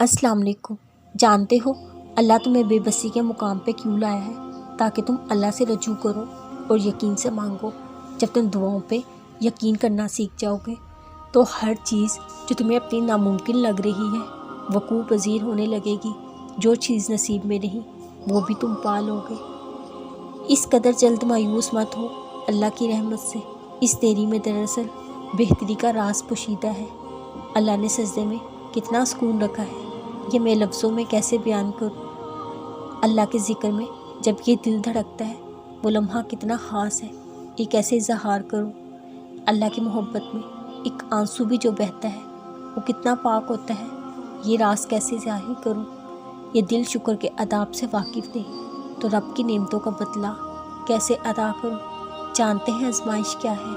अस्सलाम वालेकुम। जानते हो अल्लाह तुम्हें बेबसी के मुकाम पे क्यों लाया है? ताकि तुम अल्लाह से रजू करो और यकीन से मांगो। जब तुम दुआओं पे यकीन करना सीख जाओगे तो हर चीज़ जो तुम्हें अपनी नामुमकिन लग रही है वकूअ पज़ीर होने लगेगी। जो चीज़ नसीब में नहीं वो भी तुम पा लोगे। इस कदर जल्द मायूस मत हो अल्लाह की रहमत से। इस देरी में दरअसल बेहतरी का राज पोशीदा है। अल्लाह ने सजदे में कितना सुकून रखा है, ये मैं लफ्ज़ों में कैसे बयान करूँ। अल्लाह के ज़िक्र में जब ये दिल धड़कता है वो लम्हा कितना ख़ास है, ये कैसे इज़हार करूँ। अल्लाह की मोहब्बत में एक आंसू भी जो बहता है वो कितना पाक होता है, ये राज कैसे ज़ाहिर करूँ। ये दिल शुक्र के अदाब से वाकिफ़ नहीं तो रब की नेमतों का बदला कैसे अदा करूँ। जानते हैं आजमाइश क्या है?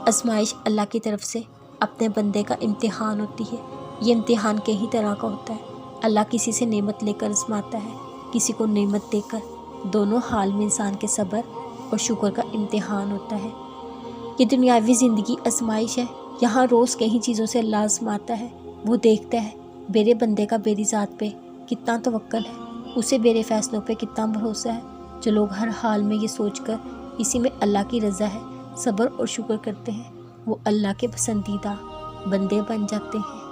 आजमाइश अल्लाह की तरफ से अपने बंदे का इम्तिहान होती है। ये इम्तिहान के ही तरह का होता है। अल्लाह किसी से नेमत लेकर आजमाता है, किसी को नेमत देकर। दोनों हाल में इंसान के सब्र और शुक्र का इम्तिहान होता है। ये दुनियावी ज़िंदगी आजमाइश है। यहाँ रोज़ कई चीज़ों से अल्लाह आजमाता है। वो देखता है मेरे बंदे का मेरी ज़ात पे कितना तवक्कल है, उसे मेरे फ़ैसलों पे कितना भरोसा है। जो लोग हर हाल में ये सोचकर इसी में अल्लाह की रज़ा है, सब्र और शुक्र करते हैं, वो अल्लाह के पसंदीदा बंदे बन जाते हैं।